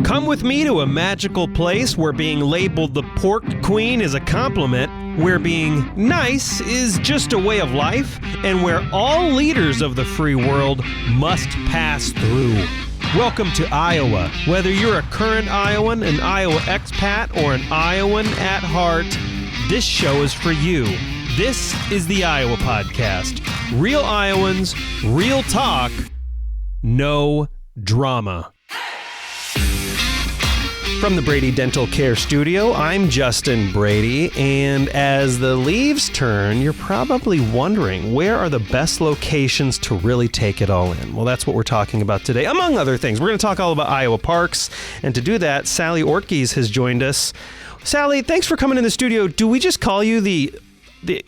Come with me to a magical place where being labeled the pork queen is a compliment, where being nice is just a way of life, and where all leaders of the free world must pass through. Welcome to Iowa. Whether you're a current Iowan, an Iowa expat, or an Iowan at heart, this show is for you. This is the Iowa Podcast. Real Iowans, real talk, no drama. From the Brady Dental Care Studio, I'm Justin Brady, and as the leaves turn, you're probably wondering, where are the best locations to really take it all in? Well, that's what we're talking about today, among other things. We're going to talk all about Iowa parks, and to do that, Sally Ortgies has joined us. Sally, thanks for coming in the studio. Do we just call you the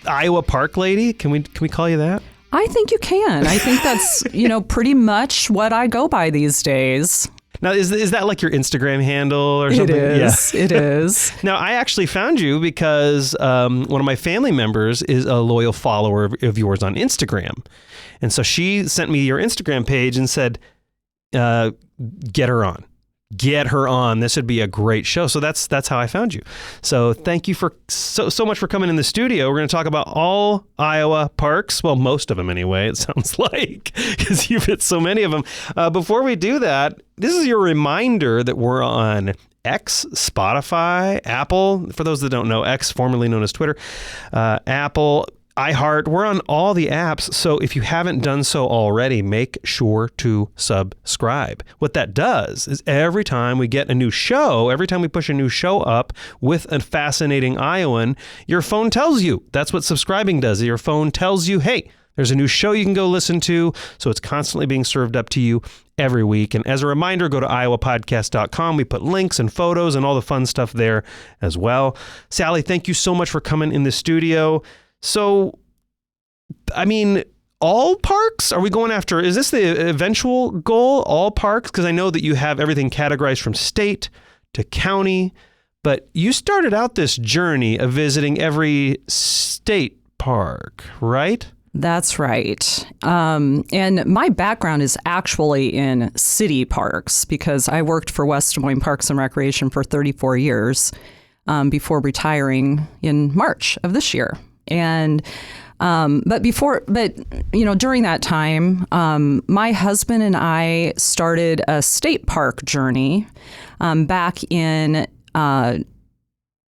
Iowa Park Lady? Can we call you that? I think you can. I think that's, pretty much what I go by these days. Now, is that like your Instagram handle or something? It is. Yeah. It is. Now, I actually found you because one of my family members is a loyal follower of yours on Instagram. And so she sent me your Instagram page and said, get her on. Get her on. This would be a great show. So that's how I found you. So thank you for so much for coming in the studio. We're going to talk about all Iowa parks. Well, most of them anyway, it sounds like, because you've hit so many of them. Before we do that, this is your reminder that we're on X, Spotify, Apple. For those that don't know, X, formerly known as Twitter, Apple, iHeart. We're on all the apps, so if you haven't done so already, make sure to subscribe. What that does is every time we get a new show, every time we push a new show up with a fascinating Iowan, your phone tells you. That's what subscribing does. Your phone tells you, hey, there's a new show you can go listen to, so it's constantly being served up to you every week. And as a reminder, go to iowapodcast.com. We put links and photos and all the fun stuff there as well. Sally, thank you so much for coming in the studio. So, I mean, all parks? Are we going after, is this the eventual goal, all parks? Because I know that you have everything categorized from state to county, but you started out this journey of visiting every state park, right? That's right. And my background is actually in city parks because I worked for West Des Moines Parks and Recreation for 34 years before retiring in March of this year. And but during that time, my husband and I started a state park journey back in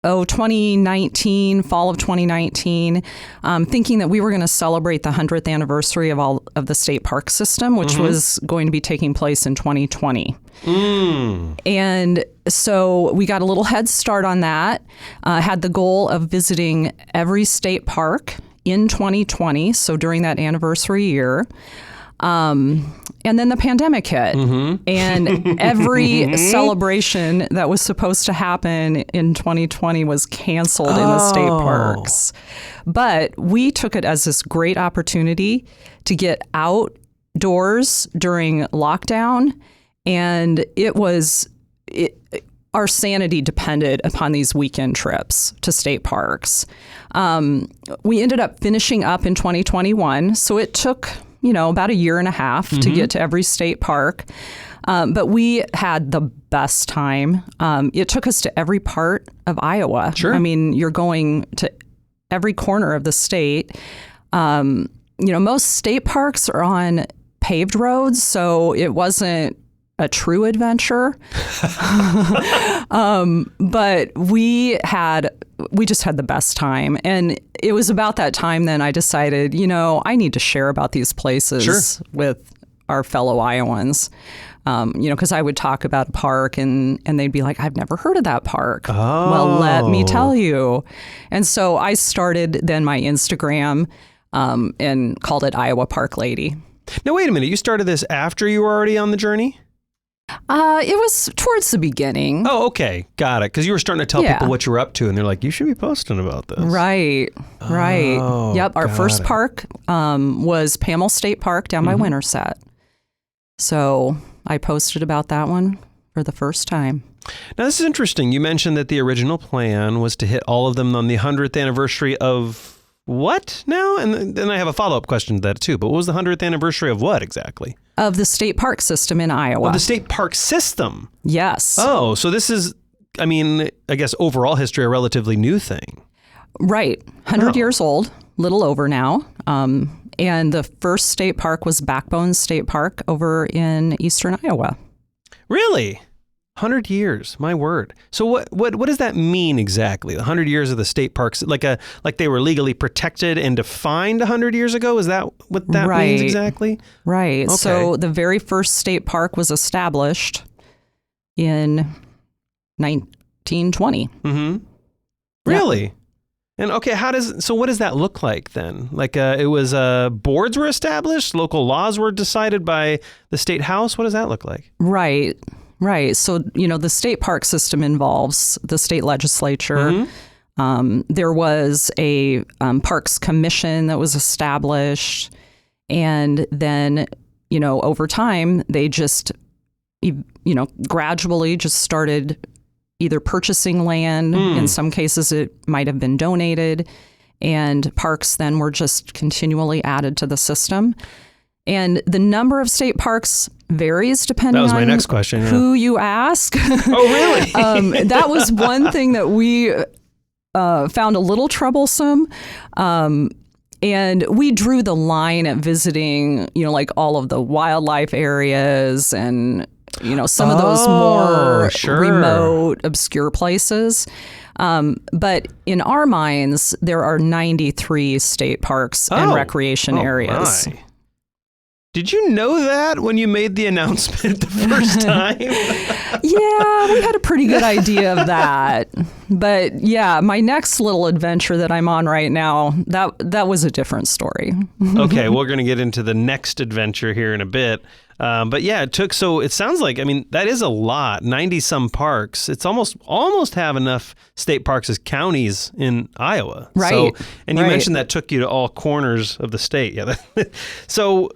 2019, fall of 2019, thinking that we were going to celebrate the 100th anniversary of all of the state park system, which was going to be taking place in 2020. And so we got a little head start on that, had the goal of visiting every state park in 2020, so during that anniversary year. And then the pandemic hit, and every celebration that was supposed to happen in 2020 was canceled in the state parks. But we took it as this great opportunity to get outdoors during lockdown, and our sanity depended upon these weekend trips to state parks. We ended up finishing up in 2021, so it took about a year and a half to get to every state park. But we had the best time. It took us to every part of Iowa. Sure. I mean, you're going to every corner of the state. Most state parks are on paved roads, so it wasn't a true adventure. But we just had the best time. And it was about that time then I decided, I need to share about these places with our fellow Iowans. Because I would talk about a park and they'd be like, I've never heard of that park. Oh. Well, let me tell you. And so I started then my Instagram and called it Iowa Park Lady. Now, wait a minute. You started this after you were already on the journey? It was towards the beginning. Oh, okay. Got it. Because you were starting to tell people what you were up to, and they're like, you should be posting about this. Right. Oh, yep. Our first park was Pamel State Park down by Winterset. So I posted about that one for the first time. Now, this is interesting. You mentioned that the original plan was to hit all of them on the 100th anniversary of what now? And then I have a follow-up question to that, too. But what was the 100th anniversary of what exactly? Of the state park system in Iowa. Of the state park system? Yes. Oh, so this is, I mean, I guess overall history, a relatively new thing. Right. 100 years old, little over now. And the first state park was Backbone State Park over in eastern Iowa. Really? 100 years, my word. So what does that mean exactly? 100 years of the state parks, like they were legally protected and defined 100 years ago? Is that what that means exactly? Right. Okay. So the very first state park was established in 1920. Mm-hmm. Really? Yeah. And okay, what does that look like then? Like it was boards were established, local laws were decided by the state house. What does that look like? Right. So, the state park system involves the state legislature. Mm-hmm. There was a parks commission that was established. And then, over time, they just, gradually just started either purchasing land. In some cases, it might have been donated. And parks then were just continually added to the system. And the number of state parks varies depending on my next question, who you ask. Oh, really? That was one thing that we found a little troublesome. And we drew the line at visiting, like all of the wildlife areas and, some of those more remote, obscure places. But in our minds, there are 93 state parks and recreation areas. My. Did you know that when you made the announcement the first time? Yeah, we had a pretty good idea of that. But yeah, my next little adventure that I'm on right now, that was a different story. Okay, we're going to get into the next adventure here in a bit. But yeah, it sounds like, that is a lot, 90 some parks. It's almost have enough state parks as counties in Iowa. Right. So, and you mentioned that took you to all corners of the state. Yeah. So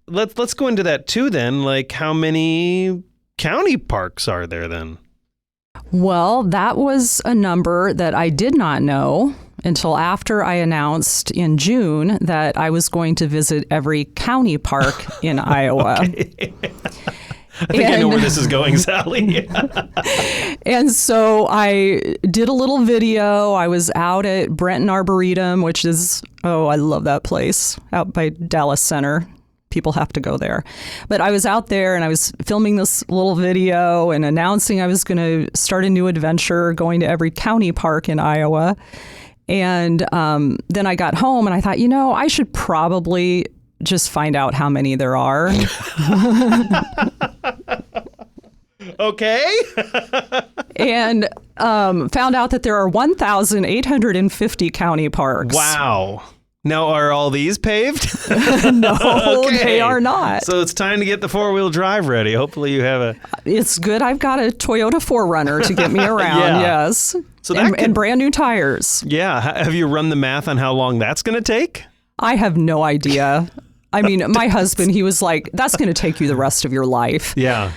let's go into that too then. Like, how many county parks are there then? Well, that was a number that I did not know until after I announced in June that I was going to visit every county park in Iowa. Okay. I think I know where this is going, Sally. And so I did a little video. I was out at Brenton Arboretum, which is, I love that place, out by Dallas Center. People have to go there. But I was out there and I was filming this little video and announcing I was going to start a new adventure going to every county park in Iowa. And then I got home and I thought, I should probably just find out how many there are. Okay. And found out that there are 1,850 county parks. Wow. Now, are all these paved? No, okay. They are not. So it's time to get the four-wheel drive ready. Hopefully you have It's good I've got a Toyota 4Runner to get me around, yes. So and brand new tires. Yeah. Have you run the math on how long that's going to take? I have no idea. My husband, he was like, that's going to take you the rest of your life. Yeah.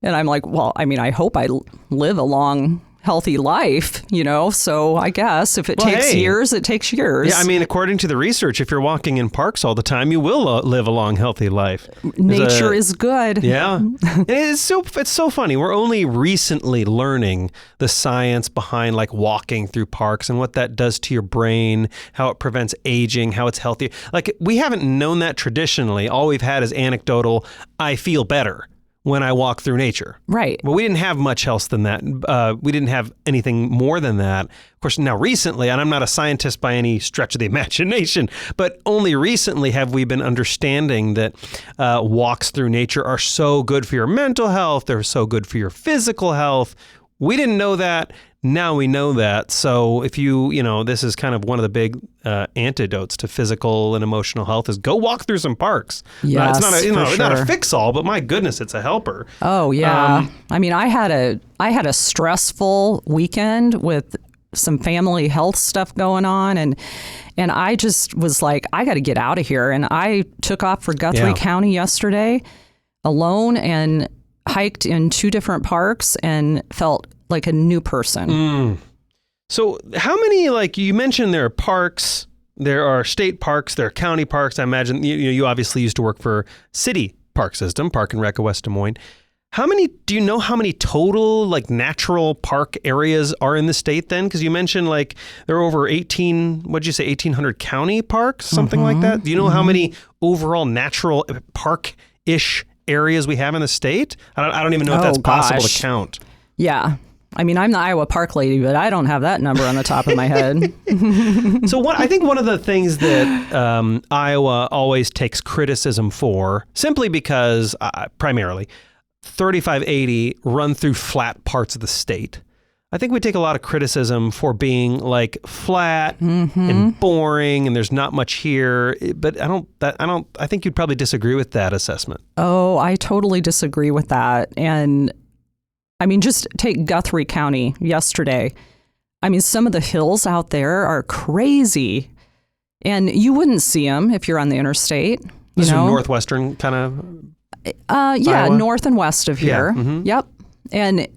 And I'm like, well, I hope I live a long, healthy life, so I guess if it takes years, it takes years. Yeah, according to the research, if you're walking in parks all the time, you will live a long, healthy life. Nature is good. Yeah. It's so funny. We're only recently learning the science behind like walking through parks and what that does to your brain, how it prevents aging, how it's healthy. Like we haven't known that traditionally. All we've had is anecdotal, I feel better when I walk through nature. Right. But we didn't have much else than that. We didn't have anything more than that. Of course, now recently, and I'm not a scientist by any stretch of the imagination, but only recently have we been understanding that walks through nature are so good for your mental health. They're so good for your physical health. We didn't know that. Now we know that. So if this is kind of one of the big antidotes to physical and emotional health is go walk through some parks. Yes, it's not a fix-all, but my goodness, it's a helper. Oh, yeah. I had a stressful weekend with some family health stuff going on. And I just was like, I got to get out of here. And I took off for Guthrie County yesterday alone and hiked in 2 different parks and felt like a new person. So how many, like you mentioned, there are parks, there are state parks, there are county parks. I imagine you obviously used to work for city park system, Park and Rec of West Des Moines. Do you know how many total like natural park areas are in the state then? Because you mentioned like there are over 1,800 county parks, something like that. Do you know how many overall natural park-ish areas we have in the state? I don't even know if that's possible to count. Yeah. I mean, I'm the Iowa Park lady, but I don't have that number on the top of my head. So I think one of the things that Iowa always takes criticism for, simply because primarily 3580 run through flat parts of the state. I think we take a lot of criticism for being like flat and boring and there's not much here, but I think you'd probably disagree with that assessment. Oh, I totally disagree with that. And I mean, just take Guthrie County yesterday. I mean, some of the hills out there are crazy and you wouldn't see them if you're on the interstate. This is northwestern kind of Iowa? North and west of here. Yeah. Yep. And,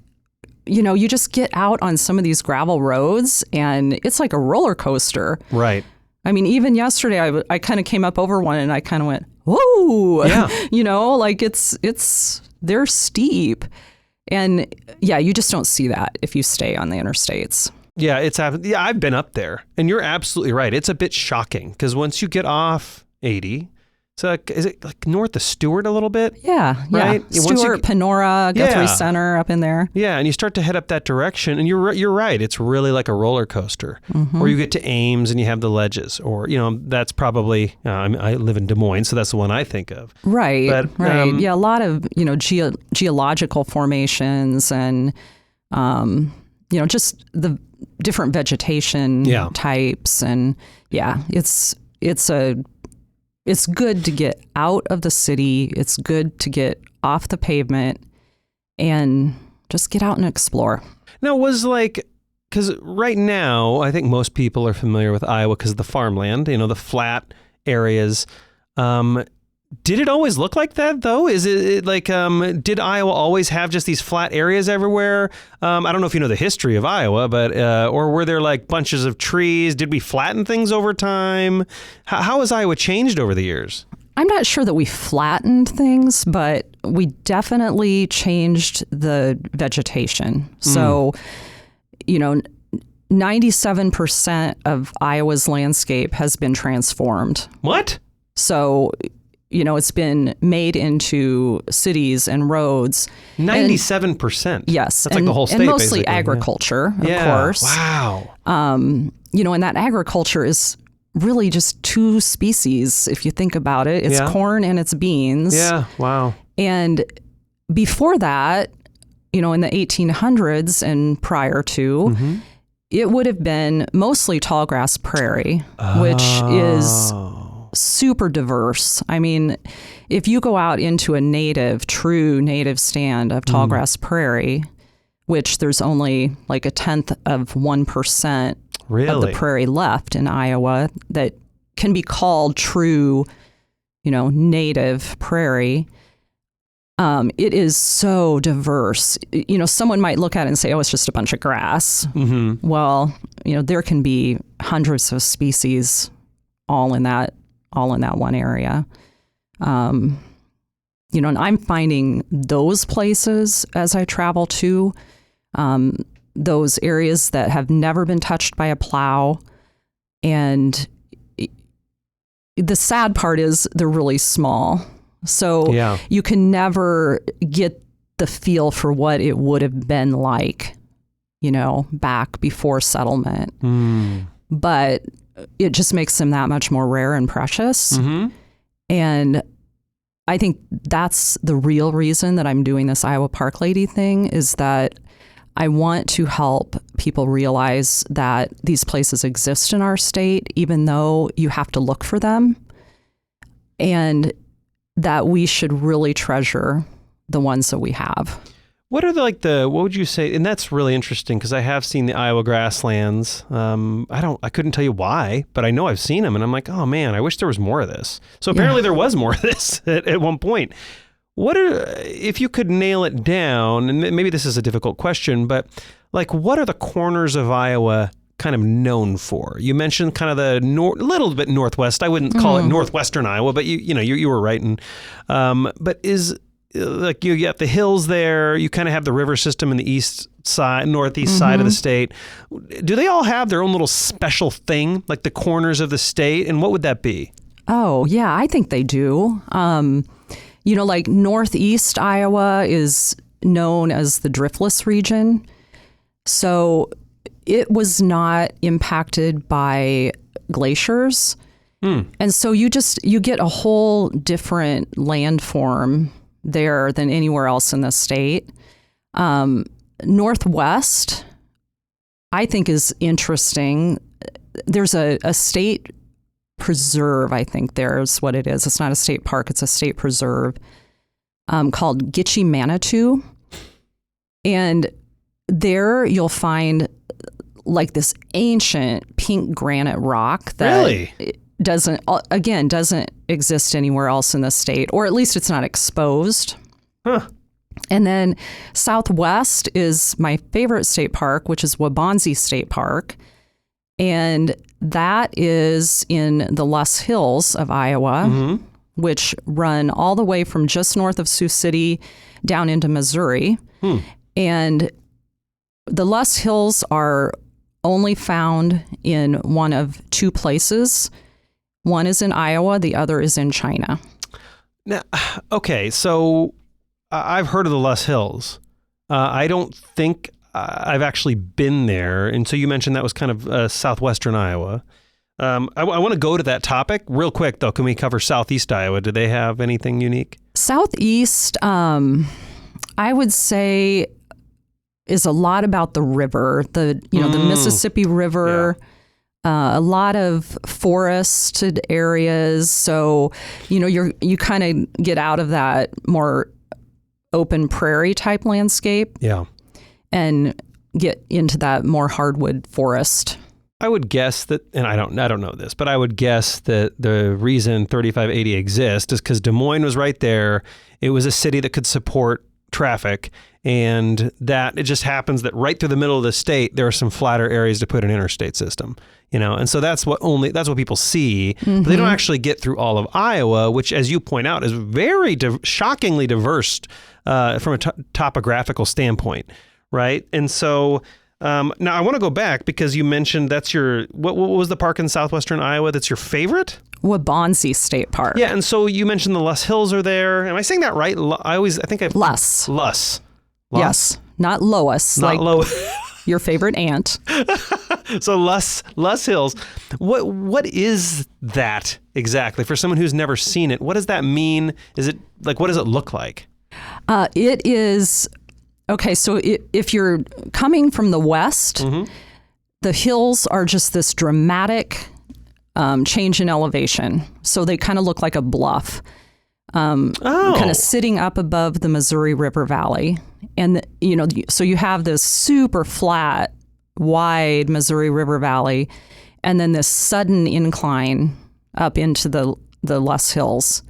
you just get out on some of these gravel roads and it's like a roller coaster. Right. I mean, even yesterday, I kind of came up over one and I kind of went, whoa, yeah. Like they're steep. And yeah, you just don't see that if you stay on the interstates. Yeah, I've been up there and you're absolutely right. It's a bit shocking because once you get off 80, so is it like north of Stewart a little bit? Yeah, right? Yeah. Stewart, Panora, Guthrie Center up in there. Yeah, and you start to head up that direction and you're right. It's really like a roller coaster. Or you get to Ames and you have the ledges or, that's probably, I live in Des Moines, so that's the one I think of. Right, but, right. Yeah, a lot of, geological formations and, just the different vegetation types. And yeah, it's good to get out of the city. It's good to get off the pavement and just get out and explore. Now, because right now, I think most people are familiar with Iowa because of the farmland, the flat areas. Did it always look like that, though? Is it like, did Iowa always have just these flat areas everywhere? I don't know if you know the history of Iowa, but, or were there like bunches of trees? Did we flatten things over time? How has Iowa changed over the years? I'm not sure that we flattened things, but we definitely changed the vegetation. So, 97% of Iowa's landscape has been transformed. What? So, it's been made into cities and roads. 97%? Yes. That's like the whole state, and mostly basically. Agriculture, of course. Wow. And that agriculture is really just two species, if you think about it. It's corn and it's beans. Yeah, wow. And before that, in the 1800s and prior to, it would have been mostly tall grass prairie, which is super diverse. I mean, if you go out into a true native stand of tall grass prairie, which there's only like 0.1% of the prairie left in Iowa that can be called true, native prairie. It is so diverse. Someone might look at it and say, oh, it's just a bunch of grass. Well, there can be hundreds of species all in that one area. And I'm finding those places as I travel to, those areas that have never been touched by a plow. And the sad part is they're really small. So you can never get the feel for what it would have been like, back before settlement. But it just makes them that much more rare and precious. And I think that's the real reason that I'm doing this Iowa Park Lady thing, is that I want to help people realize that these places exist in our state, even though you have to look for them, and that we should really treasure the ones that we have. What are what would you say? And that's really interesting because I have seen the Iowa grasslands. I couldn't tell you why, but I know I've seen them and I'm like, oh man, I wish there was more of this. So apparently there was more of this at one point. If you could nail it down, and maybe this is a difficult question, but what are the corners of Iowa kind of known for? You mentioned kind of the little bit northwest. I wouldn't call it northwestern Iowa, but you were right. And but is like you get the hills there. You kind of have the river system in the northeast side of the state. Do they all have their own little special thing, like the corners of the state? And what would that be? Oh, yeah, I think they do. Like northeast Iowa is known as the Driftless region. So it was not impacted by glaciers. And so you get a whole different landform there than anywhere else in the state. Northwest, I think, is interesting. There's a state preserve, I think there's what it is. It's not a state park, it's a state preserve called Gitche Manitou. And there you'll find like this ancient pink granite rock that really doesn't exist anywhere else in the state, or at least it's not exposed. Huh. And then southwest is my favorite state park, which is Waubonsee State Park. And that is in the Luss Hills of Iowa, which run all the way from just north of Sioux City down into Missouri. And the Luss Hills are only found in one of two places. One is in Iowa, the other is in China. Now, okay, so I've heard of the Luss Hills. I don't think I've actually been there. And so you mentioned that was kind of southwestern Iowa. I want to go to that topic real quick, though. Can we cover southeast Iowa? Do they have anything unique? Southeast, I would say, is a lot about the river, the Mississippi River. Yeah. A lot of forested areas, so you kind of get out of that more open prairie type landscape, and get into that more hardwood forest. I would guess that, and I don't know this, but I would guess that the reason 3580 exists is because Des Moines was right there. It was a city that could support traffic, and that it just happens that right through the middle of the state there are some flatter areas to put an interstate system, and so that's what people see, but they don't actually get through all of Iowa, which, as you point out, is very shockingly diverse from a topographical standpoint, right? And so now I want to go back because you mentioned that's your what was the park in southwestern Iowa that's your favorite? Waubonsee State Park. Yeah, and so you mentioned the Luss Hills are there. Am I saying that right? Luss. Luss. Yes, not Lois. Not like Lois. Your favorite aunt. So Luss Hills. What is that exactly for someone who's never seen it? What does that mean? Is it like, what does it look like? It is okay. So if you're coming from the west, the hills are just this dramatic change in elevation. So they kind of look like a bluff, kind of sitting up above the Missouri River Valley. And, so you have this super flat, wide Missouri River Valley, and then this sudden incline up into the Luss Hills.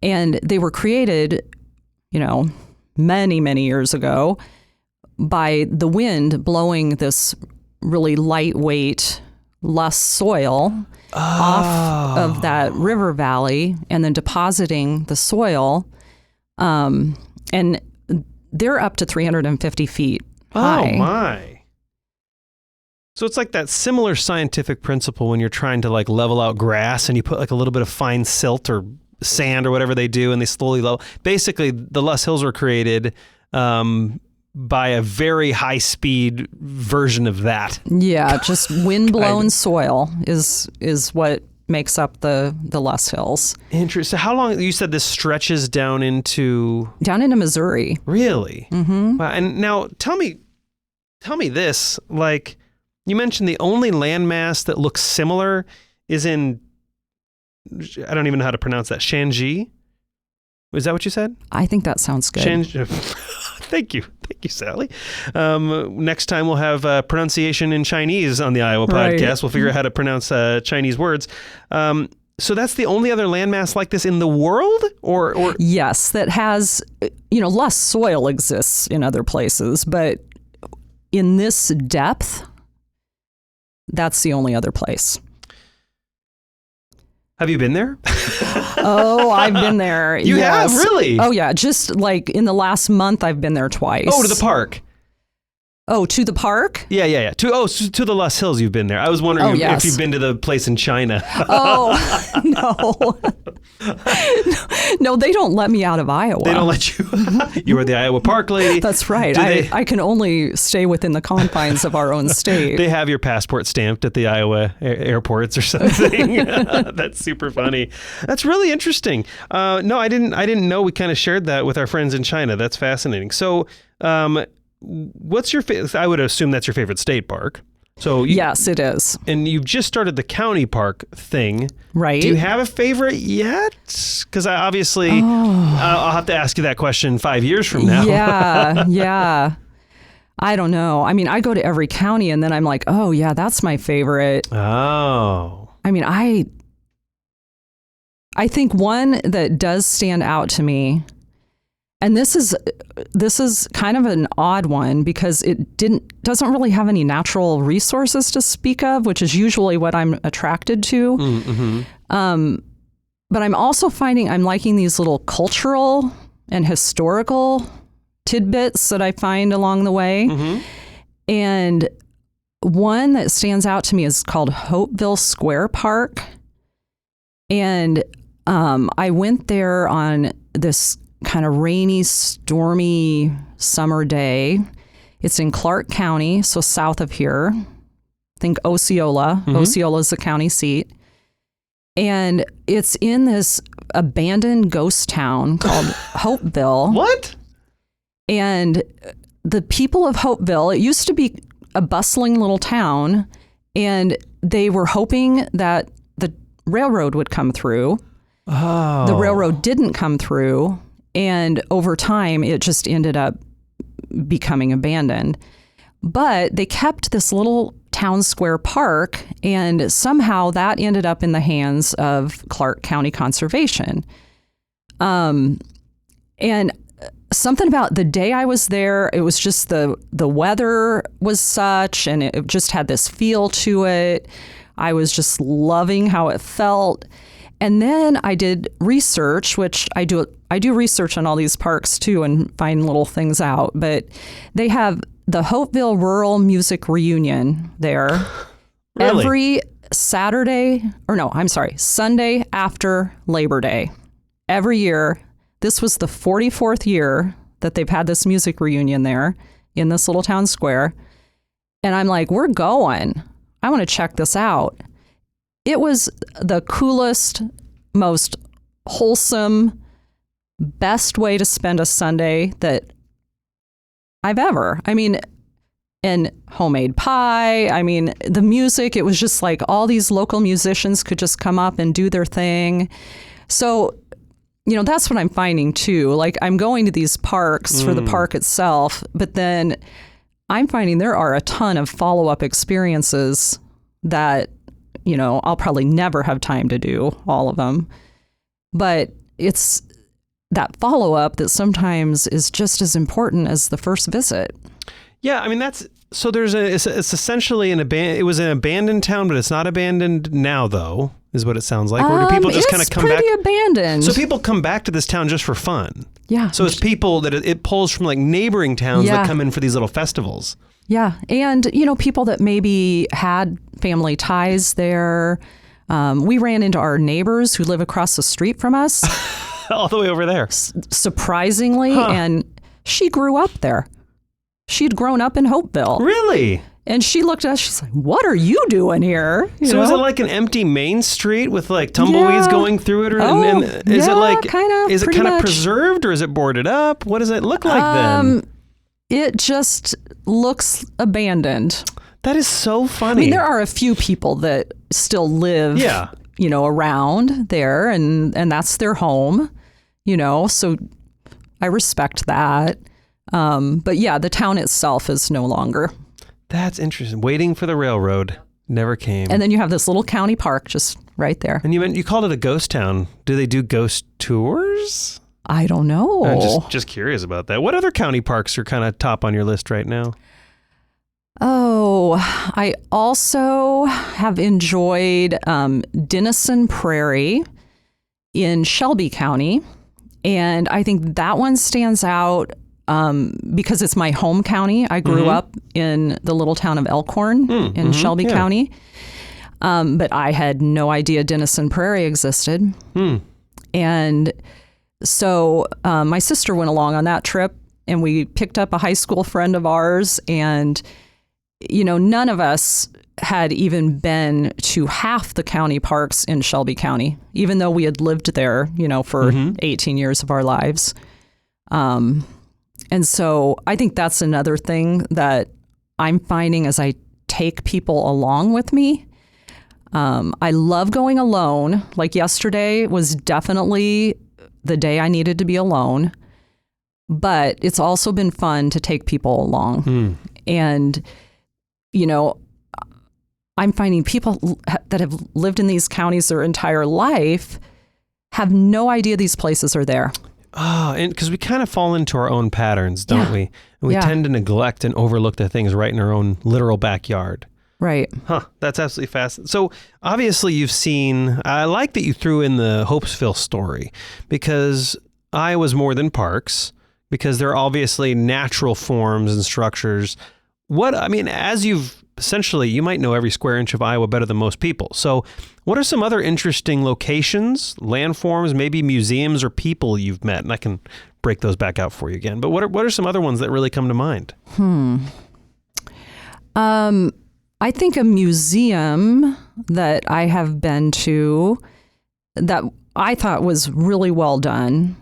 And they were created, many, many years ago by the wind blowing this really lightweight Luss soil off of that river valley and then depositing the soil. And they're up to 350 feet high. Oh, my. So it's like that similar scientific principle when you're trying to like level out grass and you put like a little bit of fine silt or sand or whatever they do and they slowly level. Basically, the Luss Hills were created by a very high speed version of that. Yeah, just wind-blown soil is what makes up the Luss Hills. Interesting. How long, you said this stretches down into Missouri. Really? Mm-hmm. Wow. And now tell me this, like you mentioned the only landmass that looks similar is in, I don't even know how to pronounce that, Shanxi? Is that what you said? I think that sounds good. Thank you, Sally. Next time we'll have pronunciation in Chinese on the Iowa podcast. Right. We'll figure out how to pronounce Chinese words. So that's the only other landmass like this in the world? Or yes, that has, less soil exists in other places, but in this depth, That's the only other place. Have you been there? Oh, I've been there. You have? Really? Oh, yeah. Just like in the last month, I've been there twice. Oh, to the park. Oh, to the park? Yeah. To the Lost Hills, you've been there. I was wondering if you've been to the place in China. Oh, no. No, they don't let me out of Iowa. They don't let you. You were the Iowa Park lady. That's right. I can only stay within the confines of our own state. They have your passport stamped at the Iowa airports or something. That's super funny. That's really interesting. No, I didn't know we kind of shared that with our friends in China. That's fascinating. So, what's your I would assume that's your favorite state park. So yes, it is. And you've just started the county park thing. Right. Do you have a favorite yet? Because I'll have to ask you that question 5 years from now. Yeah. I don't know. I mean, I go to every county and then I'm like, oh, yeah, that's my favorite. Oh. I mean, I think one that does stand out to me, and this is kind of an odd one because it doesn't really have any natural resources to speak of, which is usually what I'm attracted to. Mm-hmm. But I'm also finding I'm liking these little cultural and historical tidbits that I find along the way. Mm-hmm. And one that stands out to me is called Hopeville Square Park. And I went there on this kind of rainy, stormy summer day. It's in Clark County, so south of here. Think Osceola. Mm-hmm. Osceola is the county seat. And it's in this abandoned ghost town called Hopeville. What? And the people of Hopeville, it used to be a bustling little town, and they were hoping that the railroad would come through. Oh. The railroad didn't come through. And over time, it just ended up becoming abandoned. But they kept this little town square park, and somehow that ended up in the hands of Clark County Conservation. And something about the day I was there, it was just the weather was such, and it just had this feel to it. I was just loving how it felt. And then I did research, which I do research on all these parks too and find little things out. But they have the Hopeville Rural Music Reunion there. Really? Every Sunday after Labor Day. Every year. This was the 44th year that they've had this music reunion there in this little town square. And I'm like, we're going. I want to check this out. It was the coolest, most wholesome, best way to spend a Sunday that I've ever. I mean, and homemade pie. I mean, the music, it was just like all these local musicians could just come up and do their thing. So, that's what I'm finding too. Like I'm going to these parks for the park itself, but then I'm finding there are a ton of follow-up experiences that I'll probably never have time to do all of them. But it's that follow-up that sometimes is just as important as the first visit. Yeah, I mean, it's essentially it was an abandoned town, but it's not abandoned now, though, is what it sounds like. Or do people just kind of come back? It's pretty abandoned. So people come back to this town just for fun. Yeah. So it's people that it pulls from like neighboring towns that come in for these little festivals. Yeah. And, people that maybe had family ties there. We ran into our neighbors who live across the street from us. All the way over there. Surprisingly. Huh. And she grew up there. She'd grown up in Hopeville. Really? And she looked at us, she's like, what are you doing here? Is it like an empty main street with like tumbleweeds going through it? Is it kind of preserved, or is it boarded up? What does it look like then? It just looks abandoned. That is so funny. I mean, there are a few people that still live, around there, and that's their home, so I respect that. But yeah, the town itself is no longer. That's interesting. Waiting for the railroad. Never came. And then you have this little county park just right there. And you called it a ghost town. Do they do ghost tours? I don't know. I'm just curious about that. What other county parks are kind of top on your list right now? Oh, I also have enjoyed Denison Prairie in Shelby County. And I think that one stands out because it's my home county. I grew up in the little town of Elkhorn in Shelby County. But I had no idea Denison Prairie existed. And so my sister went along on that trip, and we picked up a high school friend of ours. And, you know, none of us had even been to half the county parks in Shelby County, even though we had lived there, you know, for 18 years of our lives. And so I think that's another thing that I'm finding as I take people along with me. I love going alone. Like yesterday was definitely the day I needed to be alone, but it's also been fun to take people along. And, you know, I'm finding people that have lived in these counties their entire life have no idea these places are there. Oh, and because we kind of fall into our own patterns, don't we? And we tend to neglect and overlook the things right in our own literal backyard. Right. Huh. That's absolutely fascinating. So obviously you've seen, I like that you threw in the Hopesville story, because Iowa's more than parks, because there are obviously natural forms and structures. As you've essentially, you might know every square inch of Iowa better than most people. So what are some other interesting locations, landforms, maybe museums or people you've met? And I can break those back out for you again. But what are some other ones that really come to mind? I think a museum that I have been to that I thought was really well done.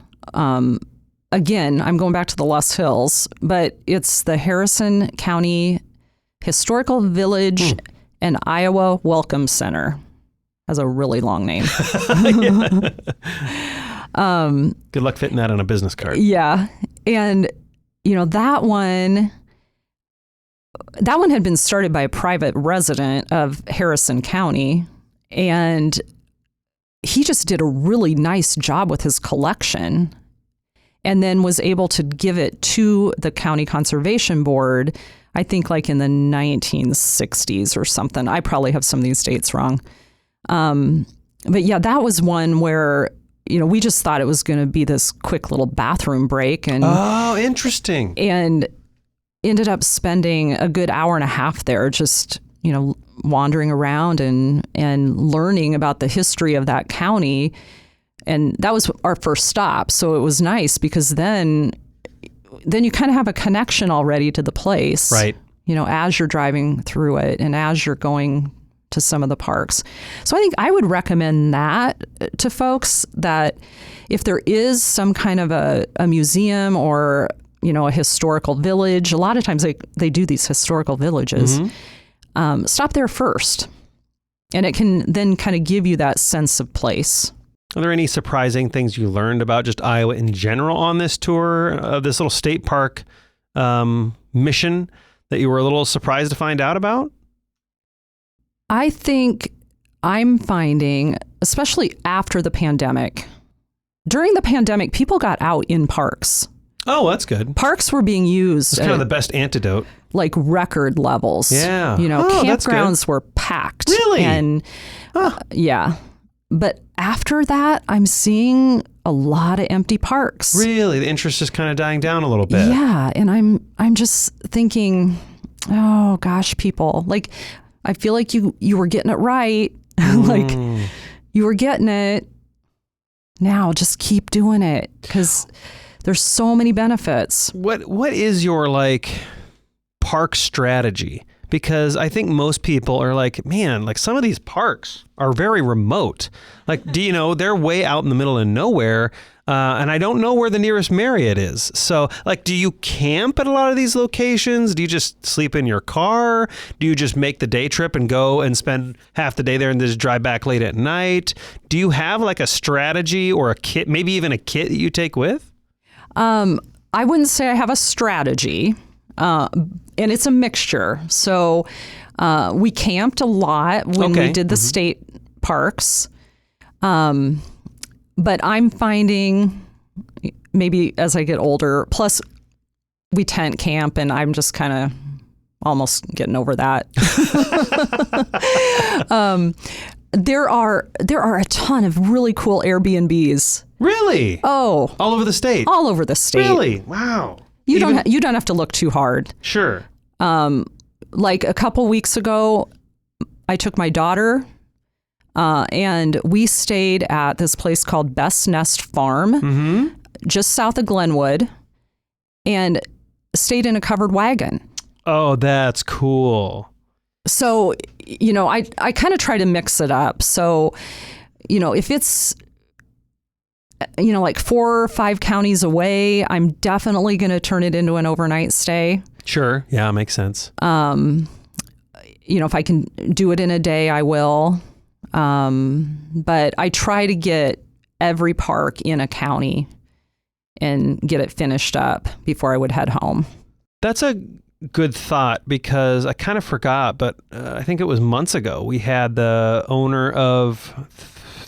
Again, I'm going back to the Les Hills, but it's the Harrison County Historical Village and Iowa Welcome Center. Has a really long name. Good luck fitting that on a business card. Yeah. And, you know, that one had been started by a private resident of Harrison County, and he just did a really nice job with his collection, and then was able to give it to the County Conservation Board, I think like in the 1960s or something. I probably have some of these dates wrong. But yeah, that was one where, you know, we just thought it was going to be this quick little bathroom break. And oh, interesting. And ended up spending a good hour and a half there, just, you know, wandering around and learning about the history of that county. And that was our first stop. So it was nice because then you kind of have a connection already to the place, right? You know, as you're driving through it and as you're going to some of the parks. So I think I would recommend that to folks, that if there is some kind of a museum or, you know, a historical village, a lot of times they do these historical villages, stop there first. And it can then kind of give you that sense of place. Are there any surprising things you learned about just Iowa in general on this tour of this little state park mission that you were a little surprised to find out about? I think I'm finding, especially after the pandemic, during the pandemic, people got out in parks. Oh, that's good. Parks were being used. It's kind of the best antidote. Like record levels. Yeah. You know, campgrounds were packed. Really? And yeah. But after that, I'm seeing a lot of empty parks. Really? The interest is kind of dying down a little bit. Yeah. And I'm just thinking, oh gosh, people, like, I feel like you were getting it right. Like you were getting it. Now just keep doing it, because there's so many benefits. What is your like park strategy? Because I think most people are like, man, like some of these parks are very remote. Like, do you know, they're way out in the middle of nowhere. And I don't know where the nearest Marriott is. So like, do you camp at a lot of these locations? Do you just sleep in your car? Do you just make the day trip and go and spend half the day there and just drive back late at night? Do you have like a strategy or a kit, maybe even a kit that you take with? I wouldn't say I have a strategy. And it's a mixture. So we camped a lot when we did the state parks. But I'm finding maybe as I get older, plus we tent camp and I'm just kind of almost getting over that. There are a ton of really cool Airbnbs. Really? Oh, all over the state. All over the state. Really? Wow. You don't have to look too hard. Sure. Like a couple weeks ago, I took my daughter, and we stayed at this place called Best Nest Farm, just south of Glenwood, and stayed in a covered wagon. Oh, that's cool. So, I kind of try to mix it up. So, if it's, like 4 or 5 counties away, I'm definitely going to turn it into an overnight stay. Sure. Yeah, makes sense. If I can do it in a day, I will. But I try to get every park in a county and get it finished up before I would head home. That's a good thought, because I kind of forgot, but I think it was months ago, we had the owner of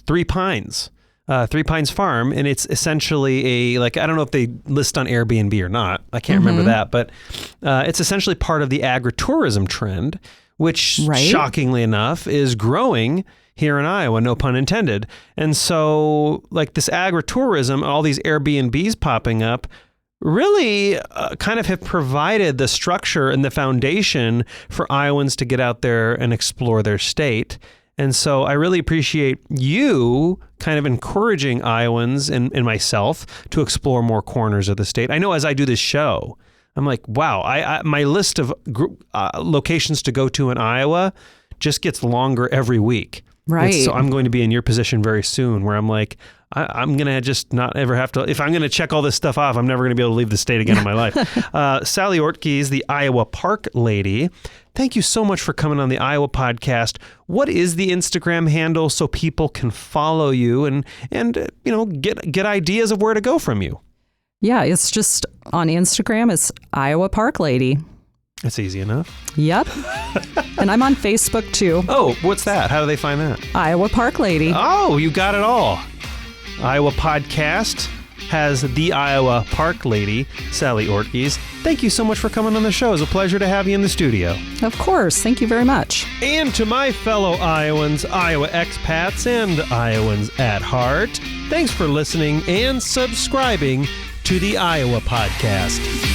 Three Pines Farm, and it's essentially I don't know if they list on Airbnb or not. I can't remember that, but it's essentially part of the agritourism trend, which shockingly enough is growing here in Iowa, no pun intended. And so like this agritourism, all these Airbnbs popping up, really kind of have provided the structure and the foundation for Iowans to get out there and explore their state. And so I really appreciate you kind of encouraging Iowans and myself to explore more corners of the state. I know as I do this show, I'm like, wow, I my list of locations to go to in Iowa just gets longer every week. Right. So I'm going to be in your position very soon where I'm like, I'm going to just not ever have to, if I'm going to check all this stuff off, I'm never going to be able to leave the state again in my life. Sally Ortgies, the Iowa Park Lady, thank you so much for coming on the Iowa podcast. What is the Instagram handle so people can follow you and get ideas of where to go from you? Yeah, it's just on Instagram. It's Iowa Park Lady. That's easy enough. Yep. And I'm on Facebook too. Oh, what's that? How do they find that? Iowa Park Lady. Oh, you got it all. Iowa Podcast has the Iowa Park Lady, Sally Ortgies. Thank you so much for coming on the show. It's a pleasure to have you in the studio. Of course. Thank you very much. And to my fellow Iowans, Iowa expats, and Iowans at heart, thanks for listening and subscribing to the Iowa Podcast.